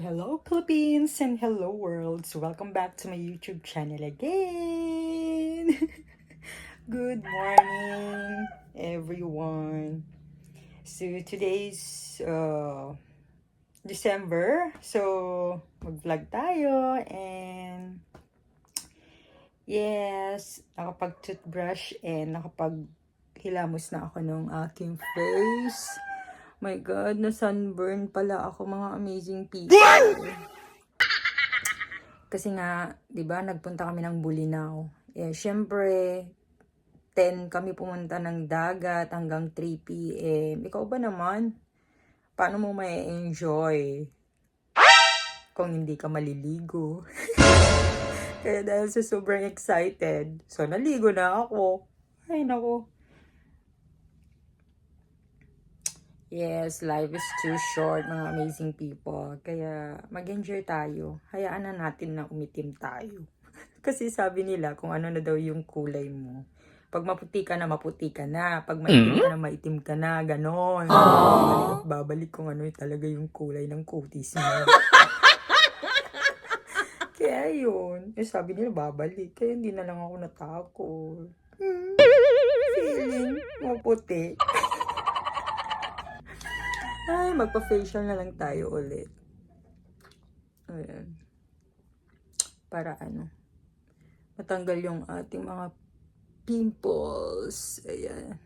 Hello Philippines and hello world. So welcome back to my YouTube channel again. Good morning everyone. So today's December. So mag-vlog tayo and yes, nakapag-toothbrush and nakapaghilamos na ako ng aking face. My God, na sunburn pala ako, mga amazing people. Kasi nga, 'di ba, nagpunta kami ng Bulinaw. Eh, syempre 10 kami pumunta ng dagat hanggang 3 PM. Ikaw ba naman? Paano mo ma-enjoy kung hindi ka maliligo? Kaya dahil sa sobrang excited, so naligo na ako. Ay, nako. Yes, life is too short, mga amazing people. Kaya mag-enjoy tayo. Hayaan na natin na umitim tayo. Kasi sabi nila kung ano na daw yung kulay mo. Pag maputi ka na, maputi ka na. Pag maitim ka na, maitim ka na. Ganon. Babalik at babalik kung ano talaga yung kulay ng kutis mo. Kaya yun. Eh, sabi nila babalik. Kaya hindi na lang ako natakot. Feeling maputi. Ay, magpa-facial na lang tayo ulit. Ayan. Para matanggal yung ating mga pimples. Ayan.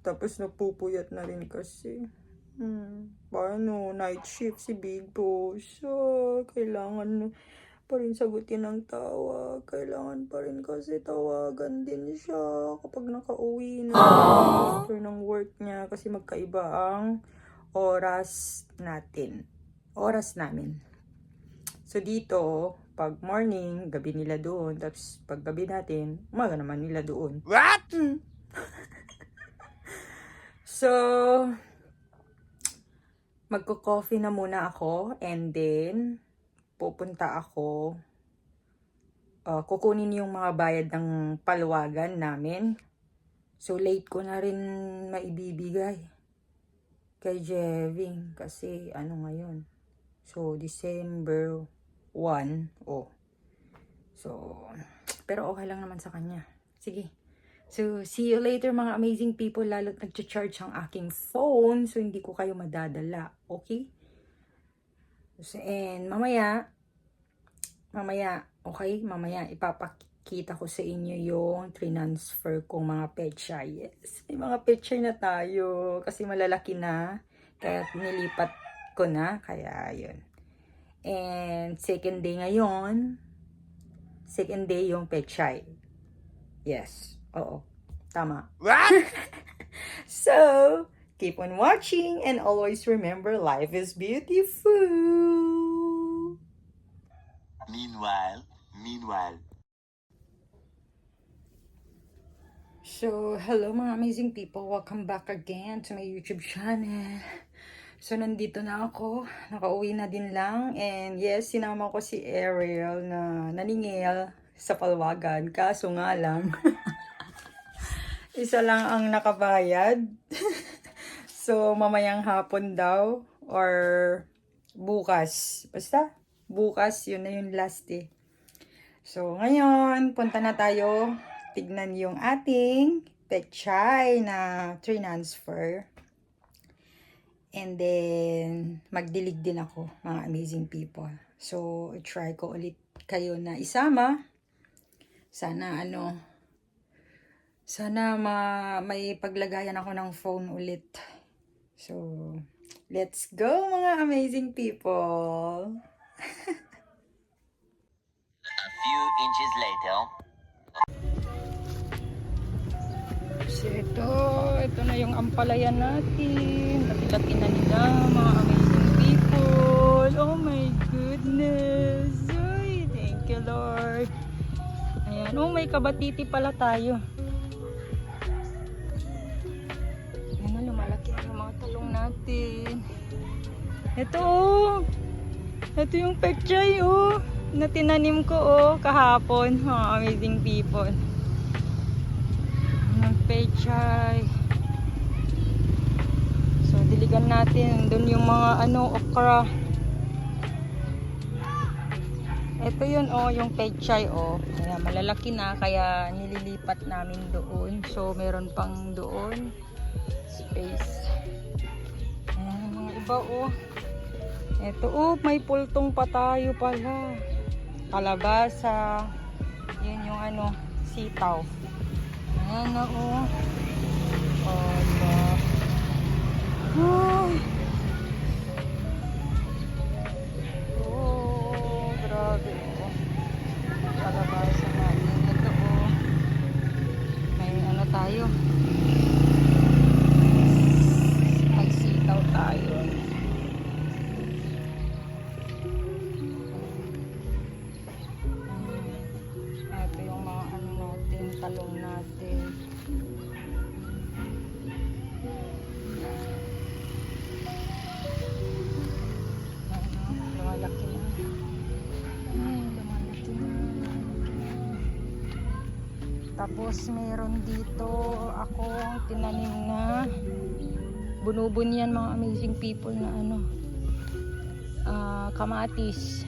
Tapos napupuyat na rin kasi. Paano? Night shift si Big Boss. So, kailangan pa rin sagutin ng tawag. Kailangan pa rin kasi tawagan din siya kapag nakauwi na after ng work niya kasi magkaiba ang oras natin. Oras namin. So dito, pag morning, gabi nila doon. Tapos pag gabi natin, umaga naman nila doon. What? So, magko-coffee na muna ako and then pupunta ako, kukunin yung mga bayad ng paluwagan namin. So, late ko na rin maibibigay kay Jeving kasi ngayon. So, December 1. So, pero okay lang naman sa kanya. Sige. So, see you later mga amazing people. Lalo't nag-charge ang aking phone. So, hindi ko kayo madadala. Okay? And mamaya, okay? Mamaya, ipapakita ko sa inyo yung transfer kong mga petsa. Yes, may mga petsa na tayo. Kasi malalaki na. Kaya nilipat ko na. Kaya, yun. And second day ngayon. Second day yung petsa. Yes. Oo. Tama. What? So, keep on watching and always remember life is beautiful. Meanwhile. So, hello mga amazing people. Welcome back again to my YouTube channel. So, nandito na ako. Nakauwi na din lang. And yes, sinama ko si Ariel na naningil sa palwagan. Kaso nga lang, isa lang ang nakabayad. So, mamayang hapon daw or bukas. Basta, bukas, yun na yung last day. So, ngayon, punta na tayo. Tignan yung ating petchay na transfer. And then, magdilig din ako, mga amazing people. So, try ko ulit kayo na isama. Sana may paglagayan ako ng phone ulit. So, let's go mga amazing people! A few inches later. So, ito na yung ampalayan natin. Laki-laki na nila, mga amazing people. Oh my goodness. Ay, thank you Lord. Ayan, may kabatiti pala tayo. Ayan, lumalaki na yung mga talong natin. Ito yung pechay na tinanim ko kahapon. Mga amazing people. Ang pechay. diligan natin. Doon yung mga okra. Ito yun yung pechay Kaya malalaki na kaya nililipat namin doon. So meron pang doon space. Ayan, mga iba Ito may pultong pa tayo pala. Kalabasa. Yun yung sitaw. Ayan na grabe kalabasa natin. Ito may tayo. May sitaw tayo. Ito yung mga natin, talong natin. Lumalaki na. Lumalaki na. Tapos meron dito akong tinanim na bunubunyan, mga amazing people, na kamatis.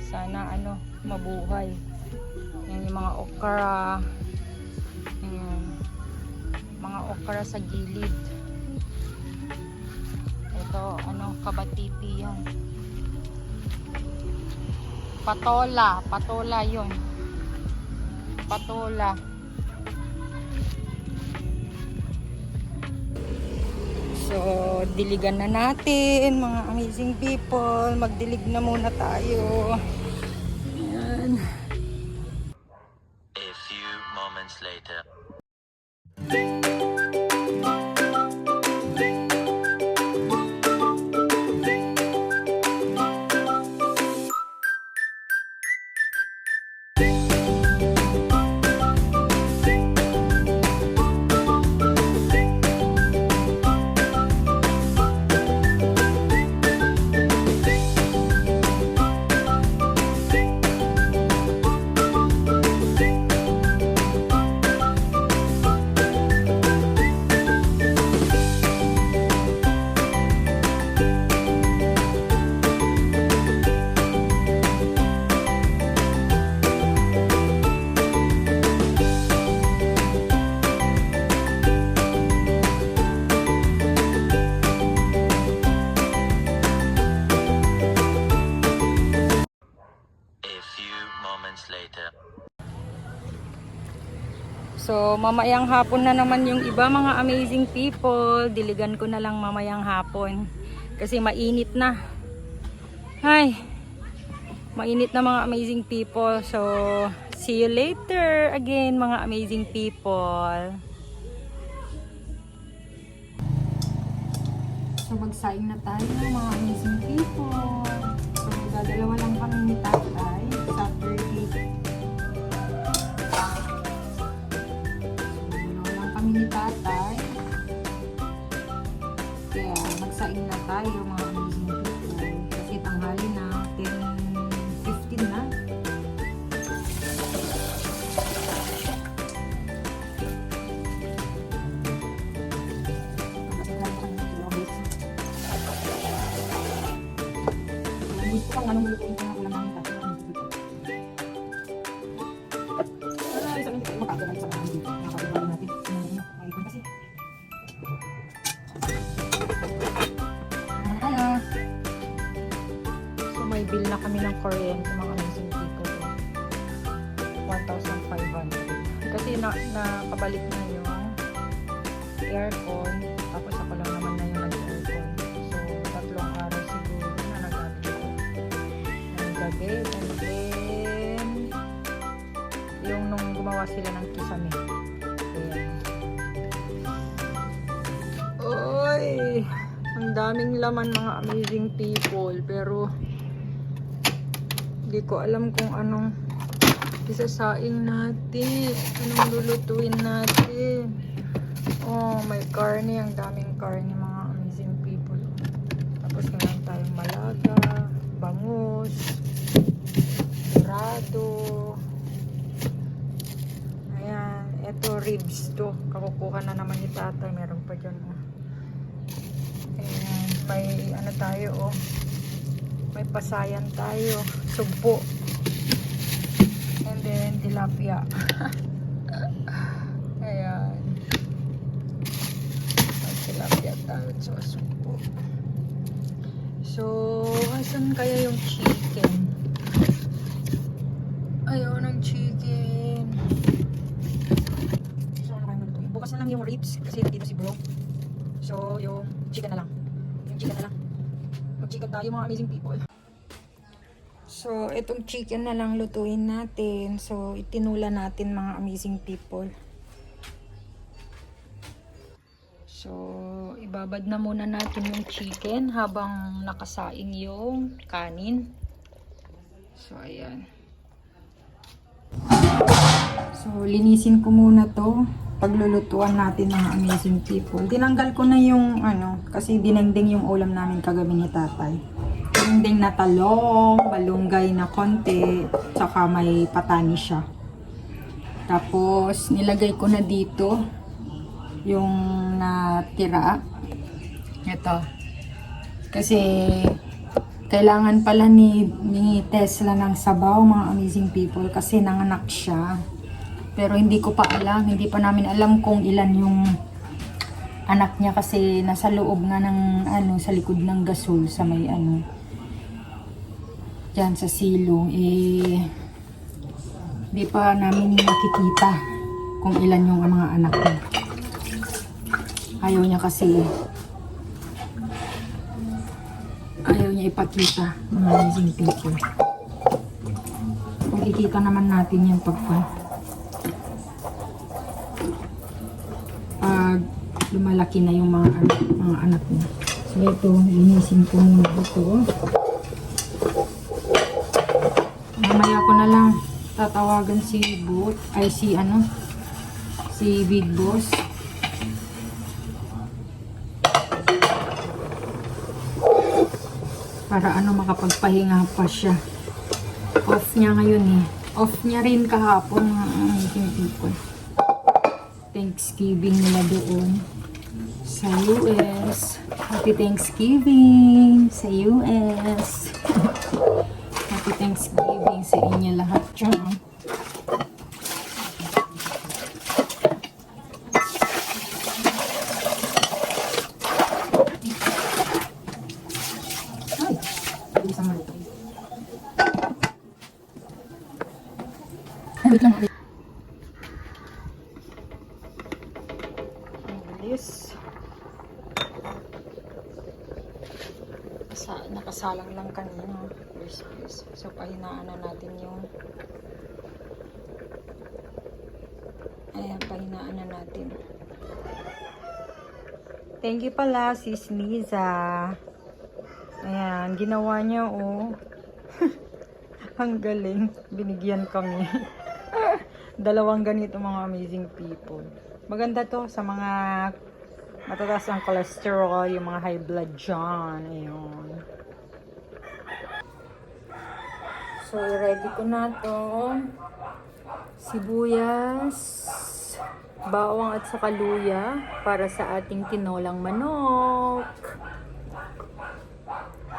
Sana mabuhay. Yan yung mga okra. Ayan. Mga okra sa gilid. Ito kabatiti yan. Patola yun. Patola. So, diligan na natin, mga amazing people. Magdilig na muna tayo. Ayan. A few moments later. Later. So, mamayang hapon na naman yung iba, mga amazing people. Diligan ko na lang mamayang hapon. Kasi mainit na. Ay, mainit na, mga amazing people. So, see you later again, mga amazing people. So, magsaing na tayo, mga amazing people. So, dadalawa lang kami ni tatay. Saturday. Ni tatay. Kaya magsaing na tayo, mga amazing people. Kasi tanghali na, 10:15 na. Gusto kang anong lutuin ko na ulam namin tatay. Ay, sa mga makagawa sa mga dito. Nakagawa natin. So may bill na kami ng kuryente, mga amazing people. 1,500. Kasi nakabalik na yung aircon. Tapos ako lang naman na yung nag-aircon. So 3 araw siguro na nagabi ko. Ng gabi. And then yung nung gumawa sila ng kisame. Ayan. Oy! Ang daming laman, mga amazing people, pero hindi ko alam kung anong isasaing natin, anong lulutuin natin. Oh, may karne, ang daming karne, mga amazing people. Tapos meron tayong malaga, bangus, dorado. Ayan, eto ribs to. Kakukuha na naman ni tatay, meron pa dyan. Ayan. May ano tayo, oh. May pasayan tayo. Sugpo. And then, tilapia. Ayan. May tilapia tayo. So, sugpo. So, asan kaya yung chicken? Ayaw ng chicken. So, ano kayo malutuin? Bukas na lang yung ribs kasi dito si bro. So, yung chicken na lang. Yung chicken na lang. Mag-chicken tayo mga amazing people. So, itong chicken na lang lutuin natin. So, itinula natin mga amazing people. So, ibabad na muna natin yung chicken habang nakasaing yung kanin. So, ayan. So, linisin ko muna to. Paglulutuan natin mga amazing people. Tinanggal ko na yung ano, kasi dinengdeng yung ulam namin kagabi ni tatay. Dinengdeng na talong, malunggay na konti, tsaka may patani siya. Tapos, nilagay ko na dito yung natira. Ito. Kasi, kailangan pala ni Tesla ng sabaw, mga amazing people, kasi nanganak siya. Pero hindi ko pa alam, hindi pa namin alam kung ilan yung anak niya kasi nasa loob nga ng ano, sa likod ng gasol sa may ano, dyan sa silong. Hindi pa namin nakikita kung ilan yung mga anak niya. Ayaw niya kasi, ayaw niya ipakita, mga amazing people. Makikita naman natin yung pag lumalaki na yung mga anak niya. So ito, linisin ko muna ito. Mamaya ko na lang tatawagan si Big Boss. Para makapagpahinga pa siya. Off niya ngayon eh. Off niya rin kahapon mga amazing people. Thanksgiving nila doon sa US. Happy Thanksgiving sa US. Happy Thanksgiving sa inyo lahat dyan. Ay, bilis ang malito. Ay, wait lang. Nakasalang lang kanina. Please. So, pahinaan na natin yung ayan, pahinaan na natin. Thank you pala, Sis Liza. Ayan, ginawa niya, oh. Ang galing. Binigyan kami. Dalawang ganito mga amazing people. Maganda to sa mga matataas ang cholesterol, yung mga high blood dyan. Ayun. So, ready ko na to. Sibuyas, bawang at saka luya para sa ating tinolang manok.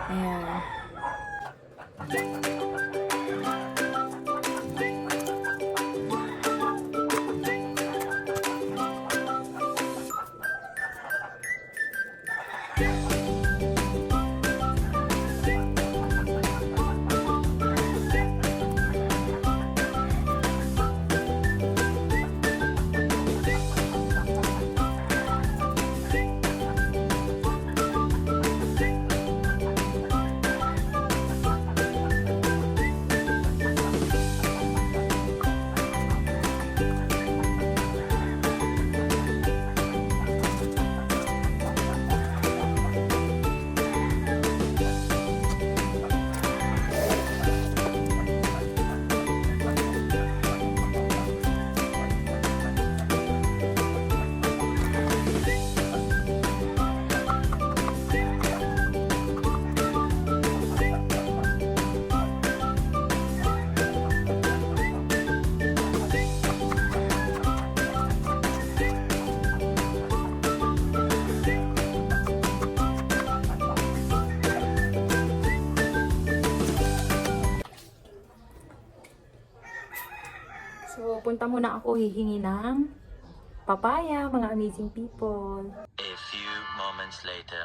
Ayan. pupunta muna ako hihingi ng papaya, mga amazing people. A few moments later.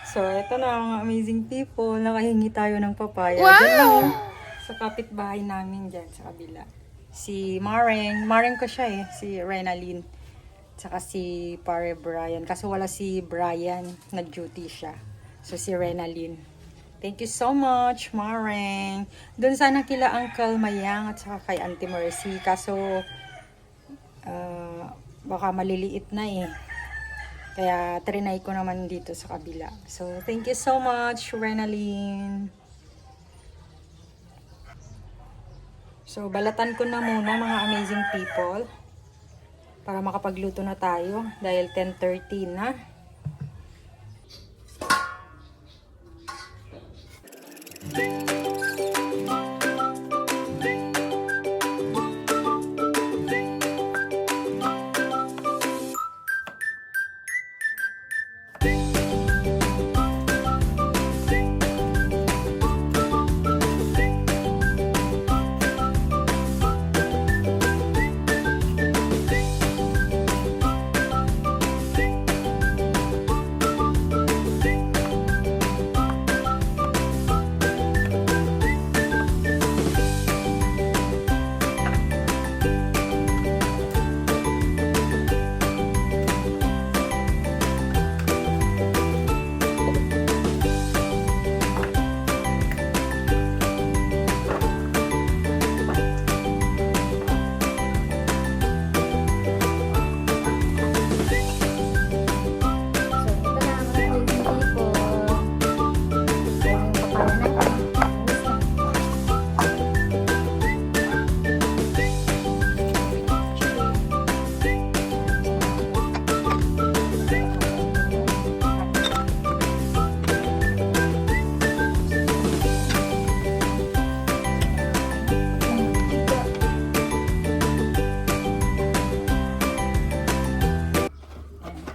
So, ito na mga amazing people. Nakahingi tayo ng papaya. Wow! Diyan lang, sa kapitbahay namin dyan sa kabila. Si Mareng. Mareng ko siya eh. Si Renalyn. Tsaka si Pare Brian. Kaso wala si Brian. Nag-duty siya. So, si Renalyn. Thank you so much, Mareng. Doon sana kila Uncle Mayang at saka kay Auntie Mercy. Kaso, baka maliliit na eh. Kaya trinay ko naman dito sa kabila. So, thank you so much, Renalyn. So, balatan ko na muna mga amazing people. Para makapagluto na tayo. Dahil 10:30 na.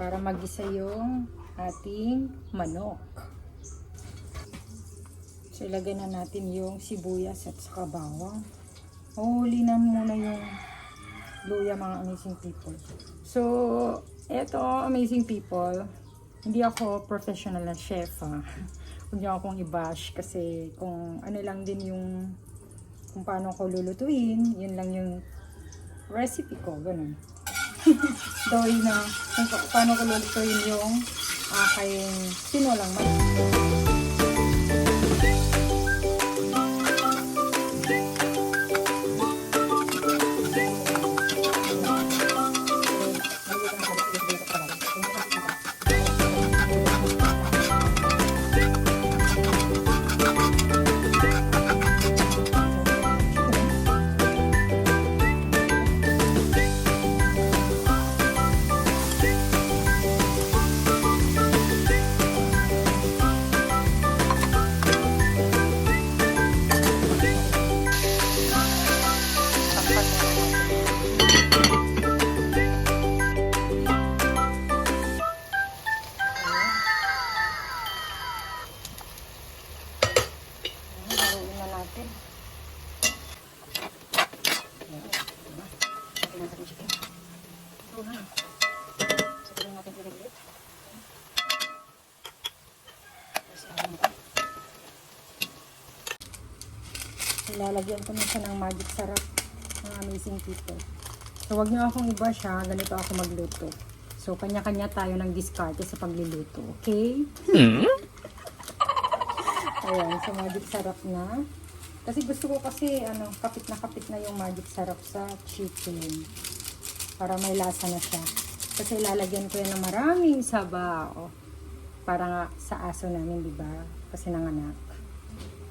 Para magisa yung ating manok. So, ilagay na natin yung sibuyas at saka bawang. Huli na muna yung luya, mga amazing people. So, eto, amazing people, hindi ako professional na chef, ha. Huwag niyo akong i-bash kasi kung ano lang din yung kung paano ko lulutuin, yun lang yung recipe ko, ganun. Dahil na kung paano ko lulutuin yung aking sinulang manok. Lalagyan ko na siya ng magic sarap, mga amazing people. So, wag niyo akong iba siya, ganito ako magluto. So, kanya-kanya tayo ng diskarte sa pagluluto, okay? Ayan, so magic sarap na. Kasi gusto ko kasi, kapit na yung magic sarap sa chicken. Para may lasa na siya. Kasi lalagyan ko yan ng maraming sabaw. Para nga sa aso namin, di ba? Kasi nanganak.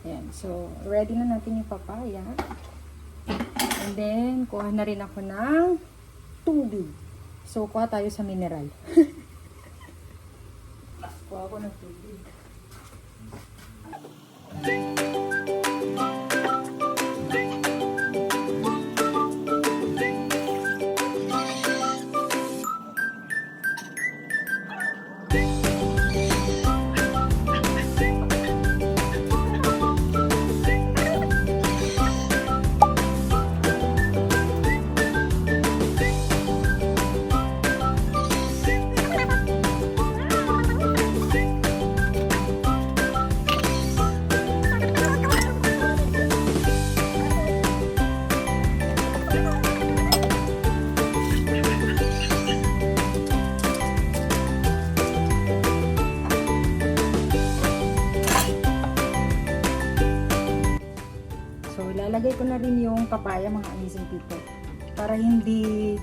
Ayan, so ready na natin yung papaya. And then, kuha na rin ako ng tubig. So, kuha tayo sa mineral. Kuha ako ng tubig. papaya, mga amazing people. Para hindi,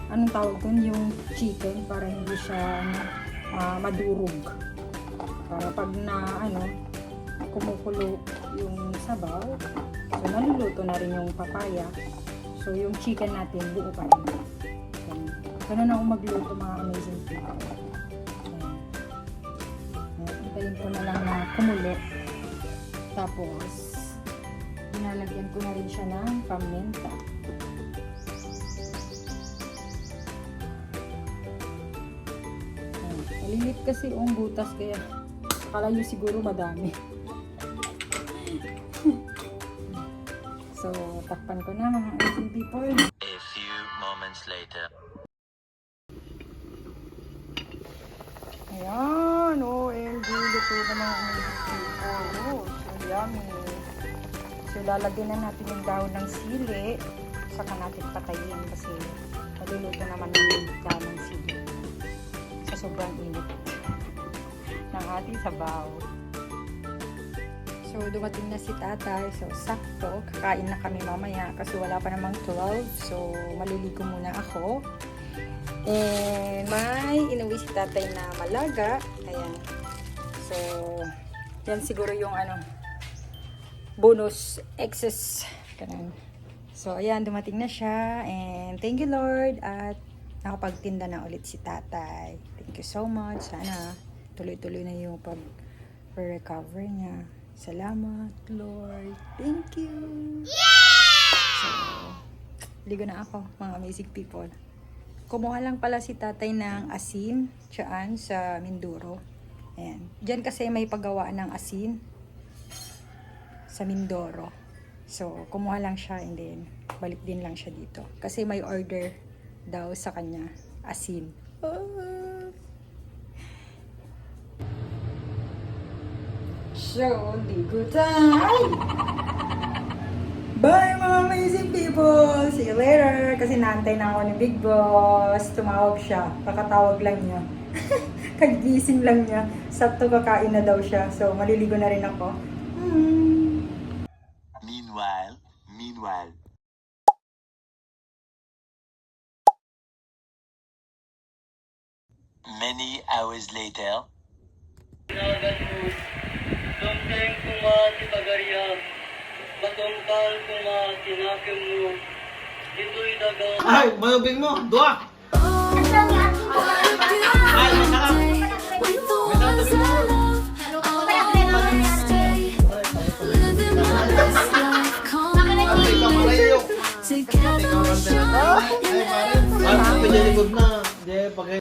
anong tawag dun, yung chicken, para hindi siya madurog. Para pag kumukulo yung sabaw, so naluluto na rin yung papaya. So yung chicken natin, buo pa rin. Ganun ako magluto, mga amazing people. Hintayin ko na lang na kumulo. Tapos, nilalagyan ko na rin siya ng paminta. Malilit kasi yung butas, kaya akala nyo siguro madami. So, takpan ko na, mga amazing people. A few moments later. Ayan, OMG, luto na mga amazing people. Oh, so yummy. So, lalagyan na natin yung dahon ng sili. Saka natin patayin kasi maluluto naman yung dahon ng sili sa sobrang init ng ating sabaw. So, dumating na si tatay. So, sakto. Kakain na kami mamaya kasi wala pa namang 12. So, maliligo muna ako. And may inuwi si tatay na malaga. Ayan. So, yan siguro yung bonus excess. Ganun. So, ayan, dumating na siya. And thank you, Lord. At nakapagtinda na ulit si tatay. Thank you so much. Sana tuloy-tuloy na yung pag-recover niya. Salamat, Lord. Thank you. So, ligo na ako, mga amazing people. Kumuha lang pala si tatay ng asin dyan sa Mindoro. Ayan. Diyan kasi may paggawaan ng asin sa Mindoro. So, kumuha lang siya and then balik din lang siya dito. Kasi may order daw sa kanya, asin. So, ligo time! Bye mga amazing people! See you later! Kasi naantay na ako ni Big Boss. Tumawag siya. Kakatawag lang niya. Kagising lang niya. Sakto kakain na daw siya. So, maliligo na rin ako. Meanwhile. Many hours later. Domdeng kumati bagariya, batongkal kumati nakim mo, dito'y daga. Ay, malubing mo, dua! Ay, masarap! Ay, pare, ay, pare, ay, pare, na. Di, pag